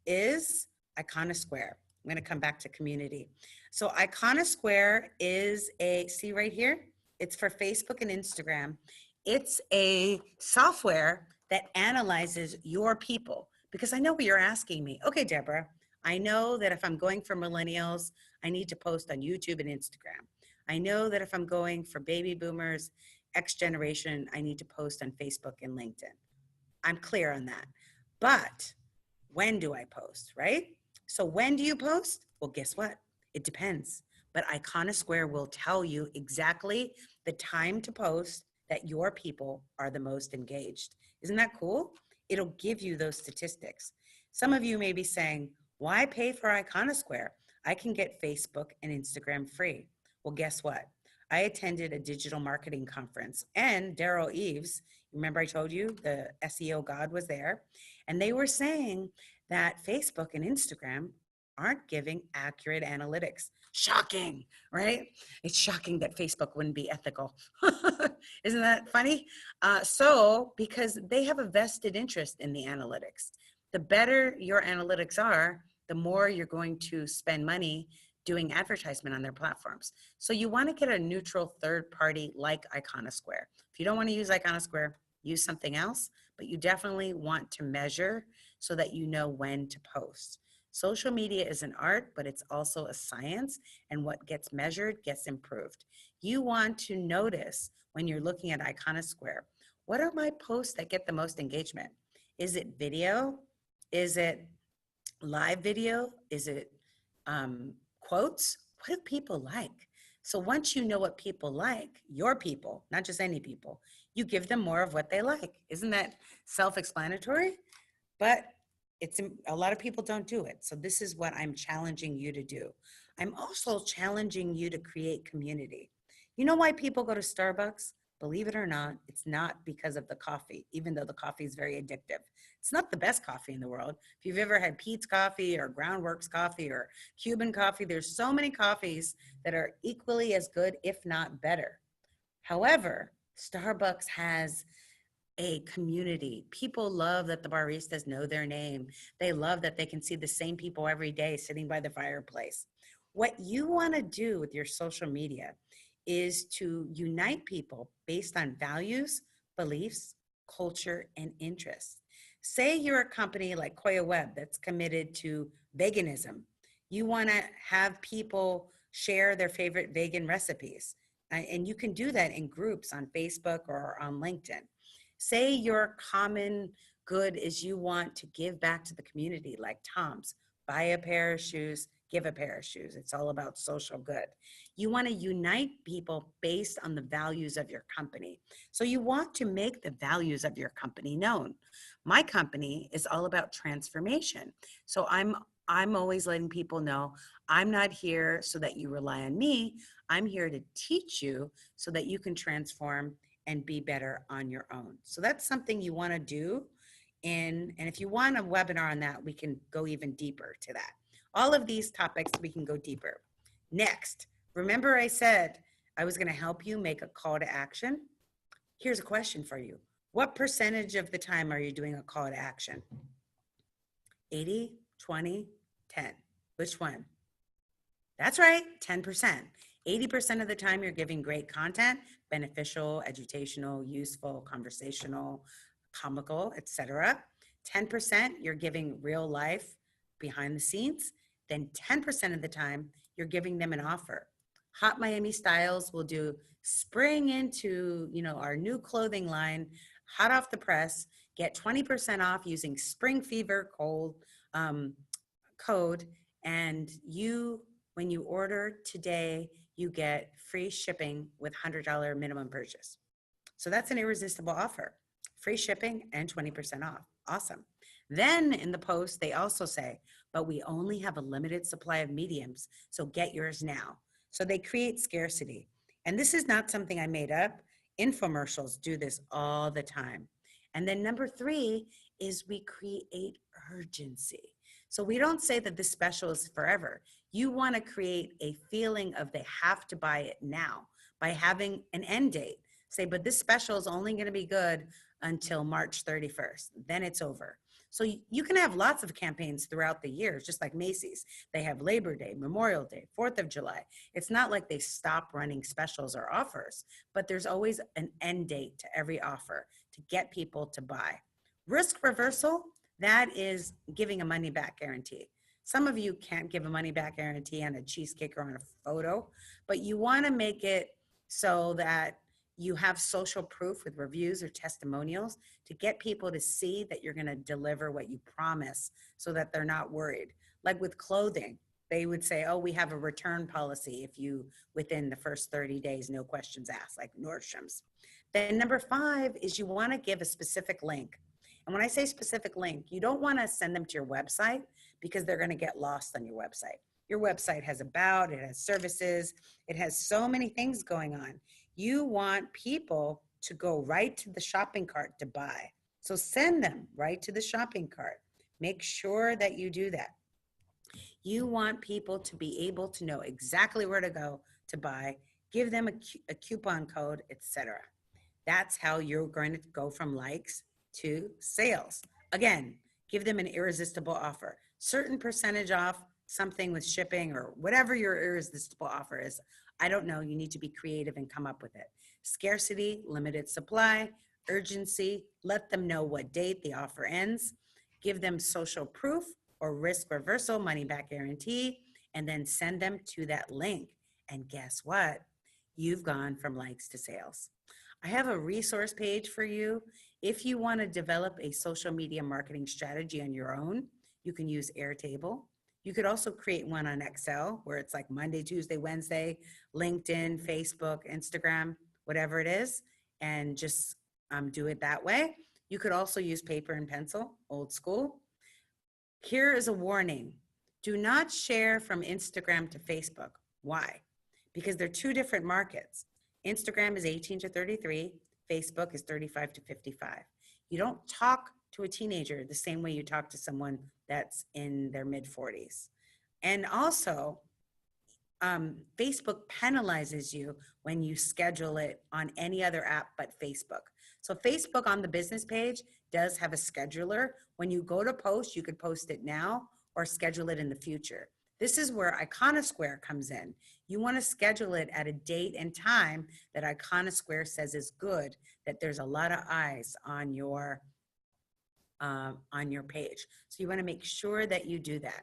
is Iconosquare. I'm going to come back to community. So Iconosquare is see right here, it's for Facebook and Instagram. It's a software that analyzes your people, because I know what you're asking me. Okay, Deborah, I know that if I'm going for millennials, I need to post on YouTube and Instagram. I know that if I'm going for baby boomers, X generation, I need to post on Facebook and LinkedIn. I'm clear on that. But when do I post, right? So when do you post? Well, guess what? It depends. But Iconosquare will tell you exactly the time to post that your people are the most engaged. Isn't that cool? It'll give you those statistics. Some of you may be saying, why pay for Iconosquare? I can get Facebook and Instagram free. Well, guess what? I attended a digital marketing conference, and Daryl Eves, remember I told you the SEO god was there, and they were saying that Facebook and Instagram aren't giving accurate analytics. Shocking, right? It's shocking that Facebook wouldn't be ethical. Isn't that funny? Because they have a vested interest in the analytics. The better your analytics are, the more you're going to spend money doing advertisement on their platforms. So you want to get a neutral third party like Iconosquare. If you don't want to use Iconosquare, use something else, but you definitely want to measure so that you know when to post. Social media is an art, but it's also a science, and what gets measured gets improved. You want to notice when you're looking at Iconosquare, what are my posts that get the most engagement? Is it video? Is it live video? Is it quotes? What do people like? So once you know what people like, your people, not just any people, you give them more of what they like. Isn't that self-explanatory? But a lot of people don't do it. So this is what I'm challenging you to do. I'm also challenging you to create community. You know why people go to Starbucks? Believe it or not, it's not because of the coffee, even though the coffee is very addictive. It's not the best coffee in the world. If you've ever had Pete's coffee or Groundworks coffee or Cuban coffee, there's so many coffees that are equally as good, if not better. However, Starbucks has a community. People love that the baristas know their name. They love that they can see the same people every day sitting by the fireplace. What you want to do with your social media is to unite people based on values, beliefs, culture, and interests. Say you're a company like Koya Web that's committed to veganism. You want to have people share their favorite vegan recipes. And you can do that in groups on Facebook or on LinkedIn. Say your common good is you want to give back to the community, like Tom's. Buy a pair of shoes, give a pair of shoes. It's all about social good. You want to unite people based on the values of your company. So you want to make the values of your company known. My company is all about transformation. So I'm always letting people know I'm not here so that you rely on me. I'm here to teach you so that you can transform and be better on your own. So that's something you want to do and if you want a webinar on that, we can go even deeper to that. All of these topics, we can go deeper. Next, remember I said I was going to help you make a call to action? Here's a question for you. What percentage of the time are you doing a call to action? 80, 20, 10. Which one? That's right, 10%. 80% of the time you're giving great content, beneficial, educational, useful, conversational, comical, etc. 10% you're giving real life behind the scenes. Then 10% of the time you're giving them an offer. Hot Miami Styles will do spring into, our new clothing line, hot off the press, get 20% off using Spring Fever code, and when you order today, you get free shipping with $100 minimum purchase. So that's an irresistible offer. Free shipping and 20% off. Awesome. Then in the post, they also say, but we only have a limited supply of mediums, so get yours now. So they create scarcity. And this is not something I made up. Infomercials do this all the time. And then number 3 is we create urgency. So we don't say that this special is forever. You want to create a feeling of they have to buy it now by having an end date. Say, but this special is only going to be good until March 31st. Then it's over. So you can have lots of campaigns throughout the years, just like Macy's. They have Labor Day, Memorial Day, 4th of July. It's not like they stop running specials or offers, but there's always an end date to every offer to get people to buy. Risk reversal, that is giving a money back guarantee. Some of you can't give a money back guarantee on a cheesecake or on a photo, but you want to make it so that you have social proof with reviews or testimonials to get people to see that you're going to deliver what you promise so that they're not worried. Like with clothing, they would say, oh, we have a return policy if you, within the first 30 days, no questions asked, like Nordstrom's. Then number 5 is you want to give a specific link. And when I say specific link, you don't want to send them to your website because they're going to get lost on your website. Your website has about, it has services, it has so many things going on. You want people to go right to the shopping cart to buy. So send them right to the shopping cart. Make sure that you do that. You want people to be able to know exactly where to go to buy, give them a coupon code, etc. That's how you're going to go from likes to sales. Again, give them an irresistible offer. Certain percentage off, something with shipping or whatever your irresistible offer is. I don't know. You need to be creative and come up with it. Scarcity, limited supply, urgency, let them know what date the offer ends, give them social proof or risk reversal, money back guarantee, and then send them to that link. And guess what? You've gone from likes to sales. I have a resource page for you. If you want to develop a social media marketing strategy on your own, you can use Airtable. You could also create one on Excel where it's like Monday, Tuesday, Wednesday, LinkedIn, Facebook, Instagram, whatever it is, and just do it that way. You could also use paper and pencil, old school. Here is a warning. Do not share from Instagram to Facebook. Why? Because they're 2 different markets. Instagram is 18 to 33. Facebook is 35 to 55. You don't talk to a teenager the same way you talk to someone that's in their mid-40s. And also, Facebook penalizes you when you schedule it on any other app but Facebook. So Facebook on the business page does have a scheduler. When you go to post, you could post it now or schedule it in the future. This is where Iconosquare comes in. You want to schedule it at a date and time that Iconosquare says is good, that there's a lot of eyes on your page. So you want to make sure that you do that.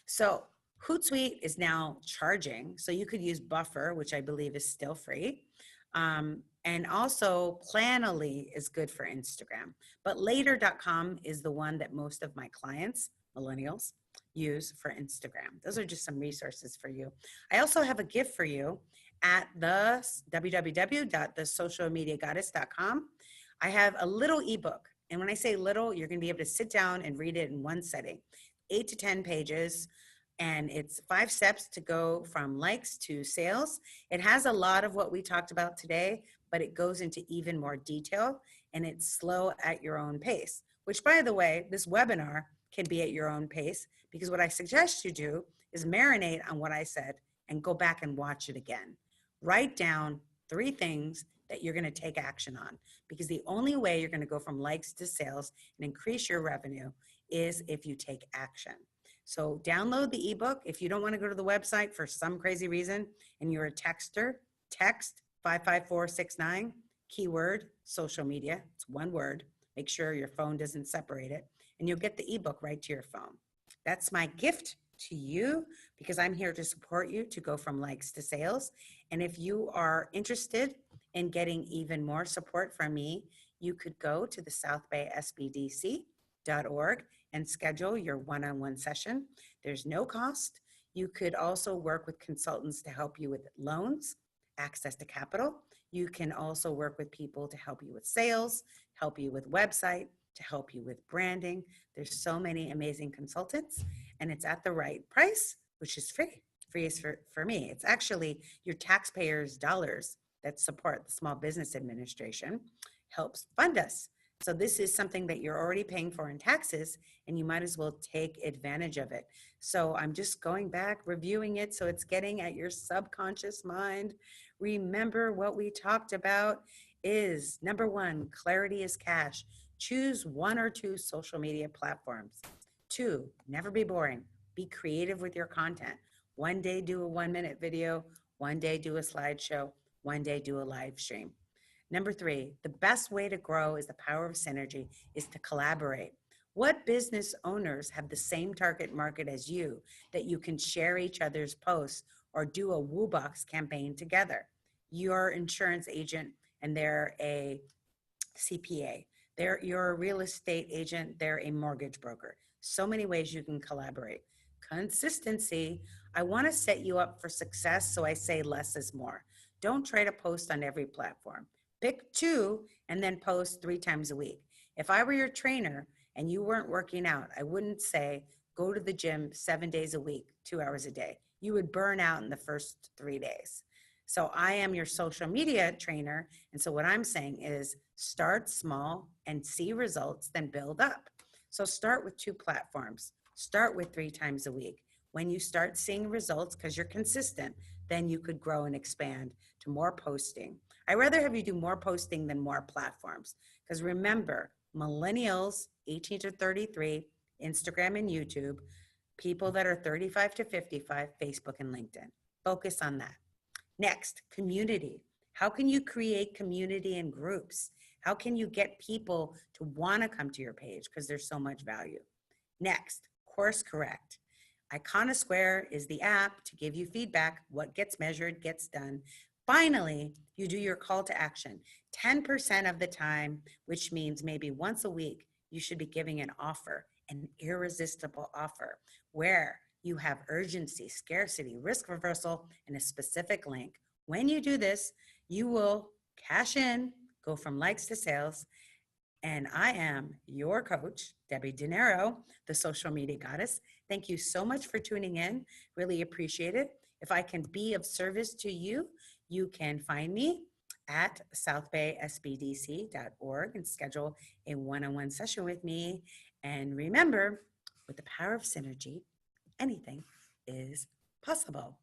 So Hootsuite is now charging. So you could use Buffer, which I believe is still free. And also Planoly is good for Instagram. But later.com is the one that most of my clients, millennials, use for Instagram. Those are just some resources for you. I also have a gift for you at the www.thesocialmediagoddess.com. I have a little ebook. And when I say little, you're going to be able to sit down and read it in one setting, 8 to 10 pages. And it's 5 steps to go from likes to sales. It has a lot of what we talked about today, but it goes into even more detail and it's slow at your own pace. which by the way, this webinar can be at your own pace, because what I suggest you do is marinate on what I said and go back and watch it again. Write down 3 things that you're going to take action on, because the only way you're going to go from likes to sales and increase your revenue is if you take action. So download the ebook. If you don't want to go to the website for some crazy reason and you're a texter, text 55469, keyword social media. It's one word. Make sure your phone doesn't separate it, and you'll get the ebook right to your phone. That's my gift to you, because I'm here to support you to go from likes to sales. And if you are interested in getting even more support from me, you could go to the southbaysbdc.org and schedule your one-on-one session. There's no cost. You could also work with consultants to help you with loans, access to capital. You can also work with people to help you with sales, help you with website, to help you with branding. There's so many amazing consultants, and it's at the right price, which is free. Free is for me. It's actually your taxpayers' dollars that support the Small Business Administration helps fund us. So this is something that you're already paying for in taxes, and you might as well take advantage of it. So I'm just going back, reviewing it, so it's getting at your subconscious mind. Remember what we talked about is, number 1, clarity is cash. Choose 1 or 2 social media platforms. 2, never be boring. Be creative with your content. One day do a 1-minute video, one day do a slideshow, one day do a live stream. Number 3, the best way to grow is the power of synergy, is to collaborate. What business owners have the same target market as you that you can share each other's posts or do a Woo Box campaign together? Your insurance agent and they're a CPA. You're a real estate agent, they're a mortgage broker. So many ways you can collaborate. Consistency. I want to set you up for success, so I say less is more. Don't try to post on every platform. Pick 2 and then post 3 times a week. If I were your trainer and you weren't working out, I wouldn't say go to the gym 7 days a week, 2 hours a day. You would burn out in the first 3 days. So I am your social media trainer. And so what I'm saying is start small and see results, then build up. So start with 2 platforms. Start with 3 times a week. When you start seeing results, because you're consistent, then you could grow and expand to more posting. I'd rather have you do more posting than more platforms. Because remember, millennials, 18 to 33, Instagram and YouTube, people that are 35 to 55, Facebook and LinkedIn. Focus on that. Next, community. How can you create community and groups? How can you get people to want to come to your page because there's so much value? Next, course correct. Iconosquare is the app to give you feedback. What gets measured gets done. Finally, you do your call to action. 10% of the time, which means maybe once a week, you should be giving an offer, an irresistible offer, where you have urgency, scarcity, risk reversal, and a specific link. When you do this, you will cash in, go from likes to sales. And I am your coach, Debbie Dinero, the social media goddess. Thank you so much for tuning in. Really appreciate it. If I can be of service to you, you can find me at southbaysbdc.org and schedule a one-on-one session with me. And remember, with the power of synergy, anything is possible.